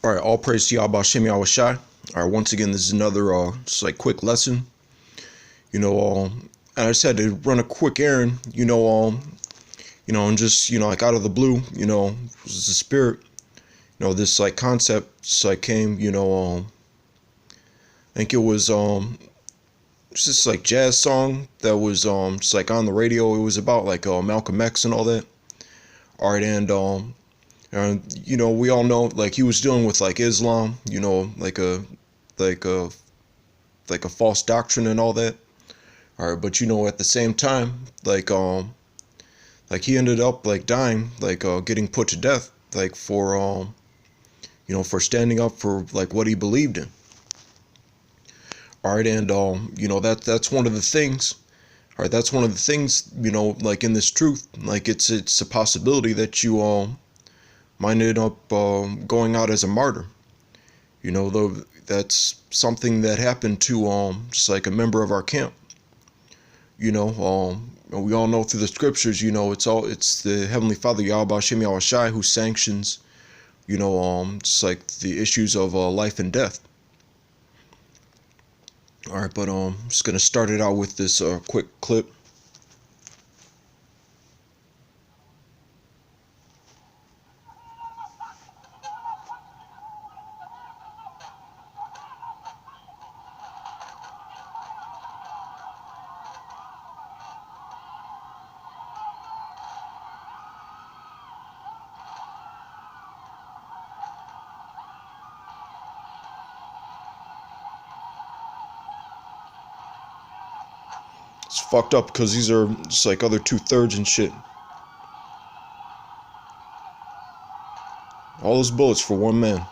All right, all praise to Yahweh Shem Yahweh Shai. All right, once again, this is another just like quick lesson. And I just had to run a quick errand. And just like out of the blue, it was the spirit. This like concept just like came. I think it was it's this like jazz song that was just like on the radio. It was about like Malcolm X and all that. All right, and we all know like he was dealing with like Islam, like a like a false doctrine and all that. All right, but at the same time, like he ended up like dying, getting put to death, for standing up for like what he believed in. All right, and that's one of the things. All right, that's one of the things, like in this truth, like it's a possibility that you might end up going out as a martyr. Though that's something that happened to just like a member of our camp. We all know through the scriptures, it's the Heavenly Father Yahweh Shem Yahweh Shai who sanctions, just like the issues of life and death. All right, but I'm just gonna start it out with this quick clip. It's fucked up because these are just like other 2/3 and shit. All those bullets for one man.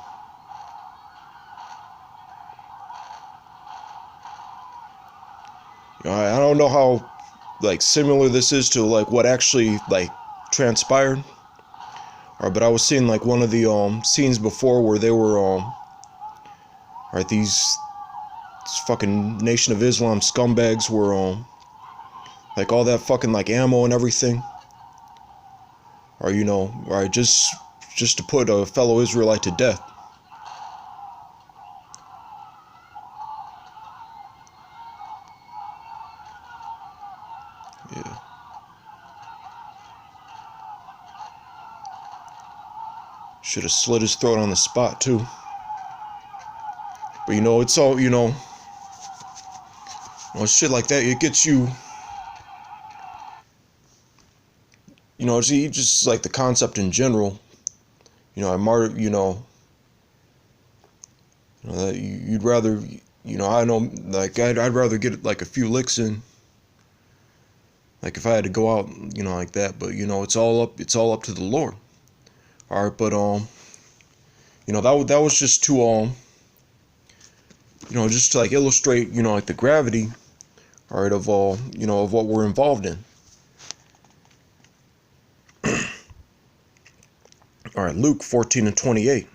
I don't know how like similar this is to like what actually like transpired. But I was seeing like one of the scenes before where they were these fucking Nation of Islam scumbags were like all that fucking like ammo and everything. Just to put a fellow Israelite to death. Yeah. Should have slit his throat on the spot too. But it's all, shit like that, it gets you, it's just like the concept in general. That you'd rather, I know, like I'd rather get like a few licks in, like if I had to go out, like that. But it's all up to the Lord. All right, but that was just to just to like illustrate, like the gravity, all right, of of what we're involved in. All right, Luke 14:28.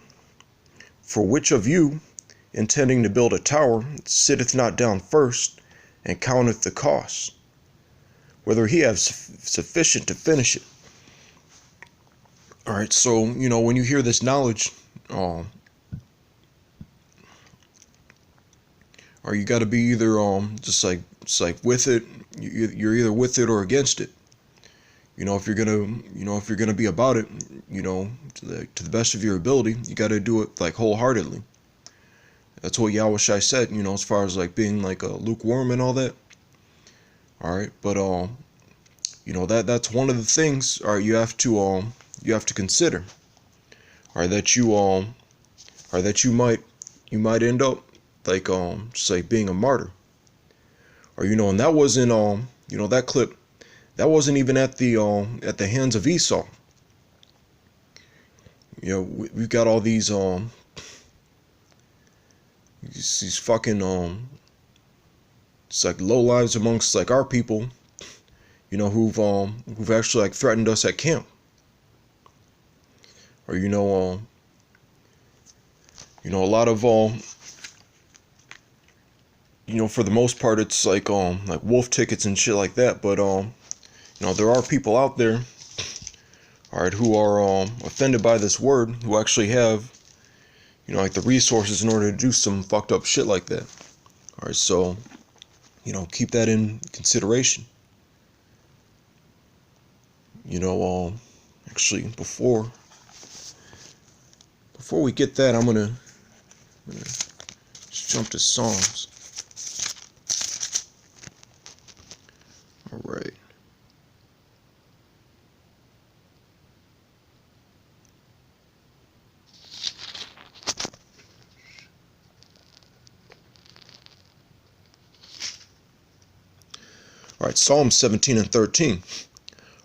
For which of you, intending to build a tower, sitteth not down first, and counteth the cost, whether he have sufficient to finish it? All right, so when you hear this knowledge, or you got to be either just like with it, you're either with it or against it. If you're gonna be about it, to the best of your ability, you got to do it like wholeheartedly. That's what Yahweh Shai said, as far as like being like a lukewarm and all that. All right, but that's one of the things. All right, you have to consider. All right, that you might end up like just like being a martyr. Or and that wasn't that clip, that wasn't even at the hands of Esau. We've got all these fucking it's like low lives amongst like our people, who've actually like threatened us at camp. Or a lot of for the most part it's like wolf tickets and shit like that. But there are people out there, all right, who are offended by this word, who actually have like the resources in order to do some fucked up shit like that. All right, so keep that in consideration. Actually, before we get that, I'm gonna just jump to Psalms. All right. All right, Psalm 17 and 13.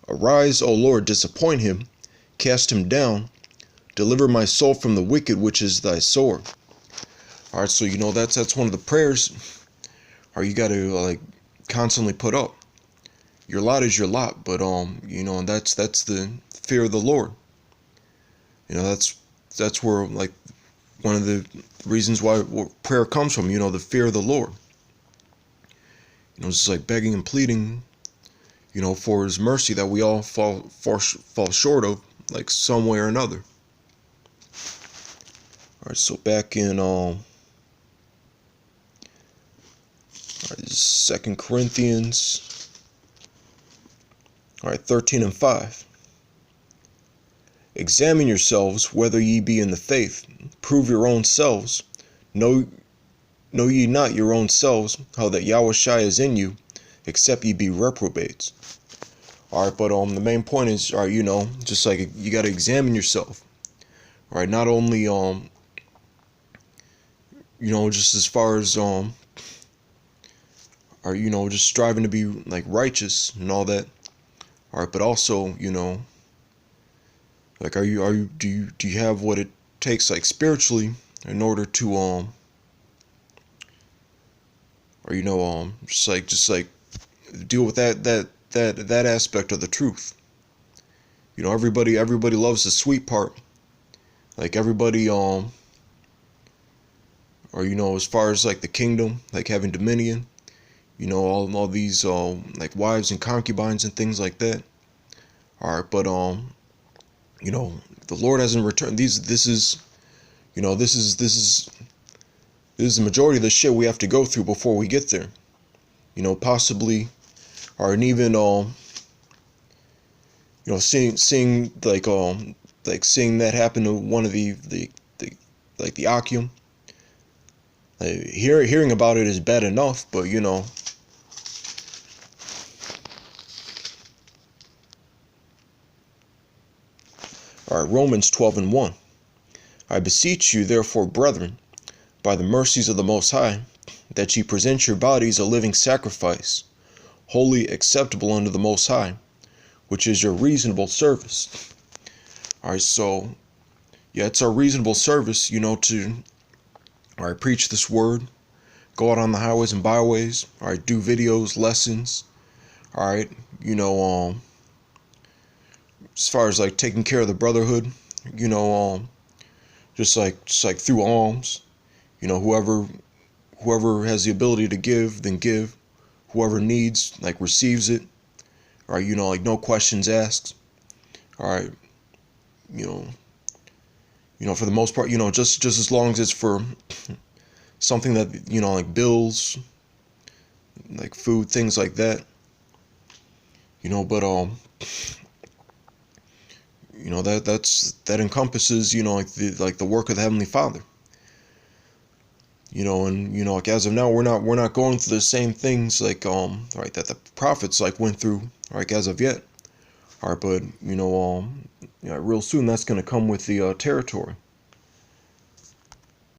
Arise, O Lord, disappoint him, cast him down, deliver my soul from the wicked, which is thy sword. All right, so that's one of the prayers, or you got to like constantly put up. Your lot is your lot, but and that's the fear of the Lord. That's where like one of the reasons why prayer comes from. The fear of the Lord. It's like begging and pleading, for His mercy that we all fall short of, like some way or another. All right, so back in 2 Corinthians, 13 and 5. Examine yourselves whether ye be in the faith. Prove your own selves. Know ye not your own selves how that Yahushua is in you, except ye be reprobates. All right, but the main point is, just like you got to examine yourself. All right, not only just as far as just striving to be like righteous and all that. All right, but also like do you have what it takes like spiritually in order to just like deal with that aspect of the truth. Everybody loves the sweet part. Like everybody as far as like the kingdom, like having dominion, all these like wives and concubines and things like that. All right, but the Lord hasn't returned these. This is the majority of the shit we have to go through before we get there. Possibly, or and even seeing like seeing that happen to one of the Akim. Hearing about it is bad enough, but All right, Romans 12 and 1. I beseech you, therefore, brethren, by the mercies of the Most High, that ye present your bodies a living sacrifice, wholly acceptable unto the Most High, which is your reasonable service. All right, so yeah, it's our reasonable service, to preach this word, go out on the highways and byways, do videos, lessons, as far as like taking care of the brotherhood, just like through alms, whoever has the ability to give, then give. Whoever needs, like, receives it. All right, like no questions asked. All right, for the most part, just as long as it's for something that like bills, like food, things like that. But that encompasses like the work of the Heavenly Father. And like as of now we're not going through the same things like that the prophets like went through as of yet. All right, but real soon that's going to come with the territory.